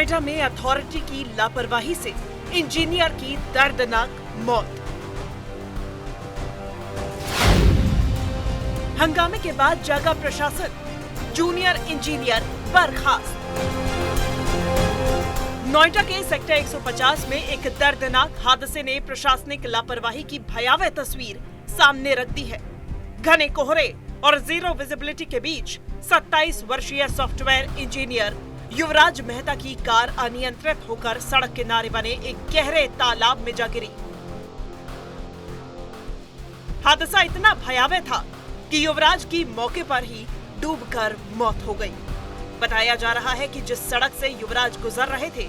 नोएडा में अथॉरिटी की लापरवाही से इंजीनियर की दर्दनाक मौत। हंगामे के बाद जागा प्रशासन, जूनियर इंजीनियर बर्खास्त। नोएडा के सेक्टर 150 में एक दर्दनाक हादसे ने प्रशासनिक लापरवाही की भयावह तस्वीर सामने रख दी है। घने कोहरे और जीरो विजिबिलिटी के बीच 27 वर्षीय सॉफ्टवेयर इंजीनियर युवराज मेहता की कार अनियंत्रित होकर सड़क किनारे बने एक गहरे तालाब में जा गिरी। हादसा इतना भयावह था कि युवराज की मौके पर ही डूबकर मौत हो गई। बताया जा रहा है कि जिस सड़क से युवराज गुजर रहे थे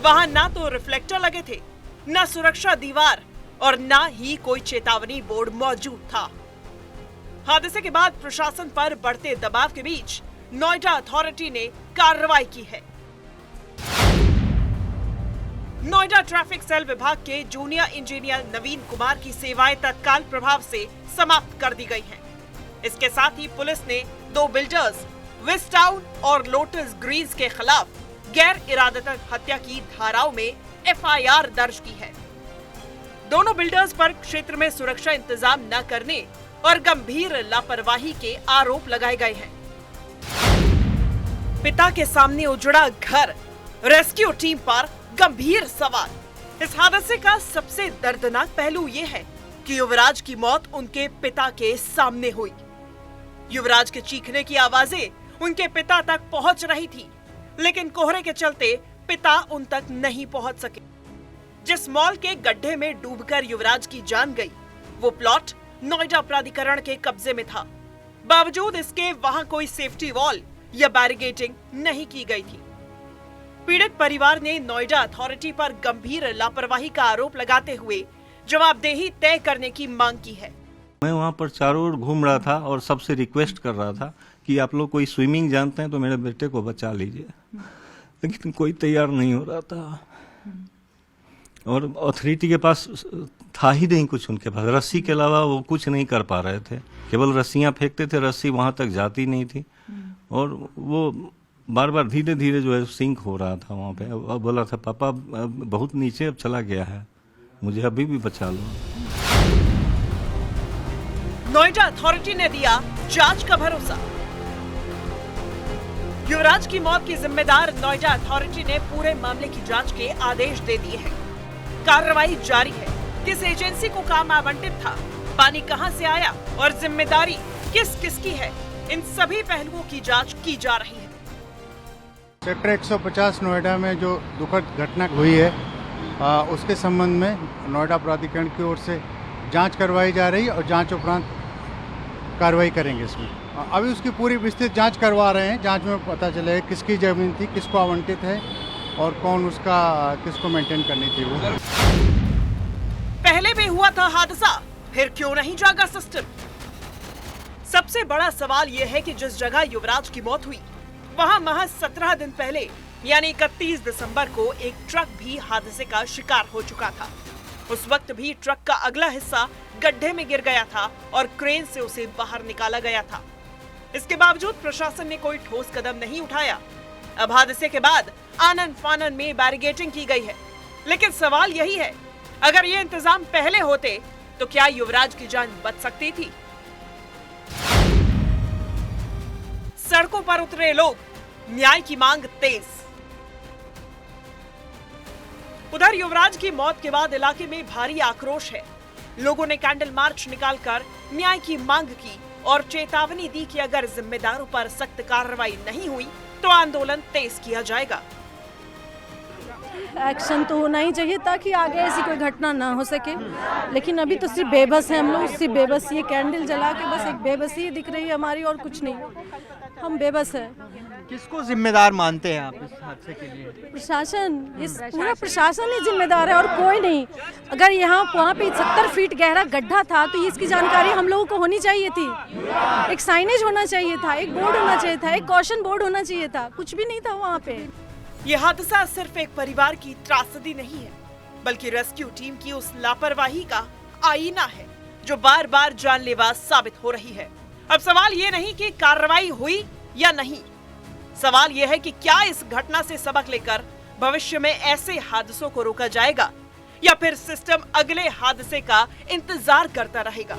वहां ना तो रिफ्लेक्टर लगे थे, ना सुरक्षा दीवार और ना ही कोई चेतावनी बोर्ड मौजूद था। हादसे के बाद प्रशासन पर बढ़ते दबाव के बीच नोएडा अथॉरिटी ने कार्रवाई की है। नोएडा ट्रैफिक सेल विभाग के जूनियर इंजीनियर नवीन कुमार की सेवाएं तत्काल प्रभाव से समाप्त कर दी गई हैं। इसके साथ ही पुलिस ने 2 बिल्डर्स वेस्टाउन और लोटस ग्रीन्स के खिलाफ गैर इरादतन हत्या की धाराओं में एफआईआर दर्ज की है। दोनों बिल्डर्स पर क्षेत्र में सुरक्षा इंतजाम न करने और गंभीर लापरवाही के आरोप लगाए गए हैं। पिता के सामने उजड़ा घर, रेस्क्यू टीम पर गंभीर सवाल। इस हादसे का सबसे दर्दनाक पहलू ये है कि युवराज की मौत उनके पिता के सामने हुई। युवराज के चीखने की आवाजें उनके पिता तक पहुंच रही थी, लेकिन कोहरे के चलते पिता उन तक नहीं पहुंच सके। जिस मॉल के गड्ढे में डूबकर युवराज की जान गई, वो प्लॉट नोएडा प्राधिकरण के कब्जे में था। बावजूद इसके वहां कोई सेफ्टी वॉल या बैरिकेडिंग नहीं की गई थी। पीड़ित परिवार ने नोएडा अथॉरिटी पर गंभीर लापरवाही का आरोप लगाते हुए जवाबदेही तय करने की मांग की है। मैं वहाँ पर चारों ओर घूम रहा था और सबसे रिक्वेस्ट कर रहा था कि आप लोग कोई स्विमिंग जानते हैं तो मेरे बेटे को बचा लीजिए, लेकिन कोई तैयार नहीं हो रहा था और अथॉरिटी के पास था ही नहीं कुछ। उनके पास रस्सी के अलावा वो कुछ नहीं कर पा रहे थे, केवल रस्सियाँ फेंकते थे, रस्सी वहाँ तक जाती नहीं थी और वो बार बार धीरे धीरे जो है सिंक हो रहा था वहाँ पे। अब बोला था पापा बहुत नीचे अब चला गया है, मुझे अभी भी बचा लो। नोएडा अथॉरिटी ने दिया जांच का भरोसा। युवराज की मौत की जिम्मेदार नोएडा अथॉरिटी ने पूरे मामले की जांच के आदेश दे दिए हैं। कार्रवाई जारी है। किस एजेंसी को काम आवंटित था, पानी कहां से आया और जिम्मेदारी किस किस की है, इन सभी पहलुओं की जांच की जा रही है। सेक्टर 150 नोएडा में जो दुखद घटना हुई है उसके संबंध में नोएडा प्राधिकरण की ओर से जांच करवाई जा रही है और जांच उपरांत कार्रवाई करेंगे। इसमें अभी उसकी पूरी विस्तृत जांच करवा रहे हैं। जांच में पता चलेगा किसकी जमीन थी, किसको आवंटित है और कौन उसका किसको मेंटेन करनी थी। वो पहले भी हुआ था हादसा, फिर क्यों नहीं जागा सिस्टम? सबसे बड़ा सवाल यह है कि जिस जगह युवराज की मौत हुई वहां महज 17 दिन पहले यानी 31 दिसंबर को एक ट्रक भी हादसे का शिकार हो चुका था। उस वक्त भी ट्रक का अगला हिस्सा गड्ढे में गिर गया था और क्रेन से उसे बाहर निकाला गया था। इसके बावजूद प्रशासन ने कोई ठोस कदम नहीं उठाया। अब हादसे के बाद आनन फानन में बैरिकेडिंग की गई है, लेकिन सवाल यही है, अगर ये इंतजाम पहले होते तो क्या युवराज की जान बच सकती थी? सड़कों पर उतरे लोग, न्याय की मांग तेज। उधर युवराज की मौत के बाद इलाके में भारी आक्रोश है। लोगों ने कैंडल मार्च निकालकर न्याय की मांग की और चेतावनी दी कि अगर जिम्मेदारों पर सख्त कार्रवाई नहीं हुई तो आंदोलन तेज किया जाएगा। एक्शन तो होना ही चाहिए ताकि आगे ऐसी कोई घटना ना हो सके, लेकिन अभी तो सिर्फ बेबस है हम लोग। सिर्फ बेबस, ये कैंडल जला के बस एक बेबसी दिख रही है हमारी और कुछ नहीं। हम बेबस है। किसको जिम्मेदार मानते हैं आप इस हादसे के लिए? प्रशासन, इस पूरा प्रशासन ही जिम्मेदार है और कोई नहीं। अगर वहाँ पे 70 फीट गहरा गड्ढा था तो इसकी जानकारी हम लोगों को होनी चाहिए थी। एक साइनेज होना चाहिए था, एक बोर्ड होना चाहिए था, एक कॉशन बोर्ड होना चाहिए था, कुछ भी नहीं था वहाँ पे। यह हादसा सिर्फ एक परिवार की त्रासदी नहीं है, बल्कि रेस्क्यू टीम की उस लापरवाही का आईना है जो बार बार जानलेवा साबित हो रही है। अब सवाल ये नहीं कि कार्रवाई हुई या नहीं, सवाल यह है कि क्या इस घटना से सबक लेकर भविष्य में ऐसे हादसों को रोका जाएगा या फिर सिस्टम अगले हादसे का इंतजार करता रहेगा?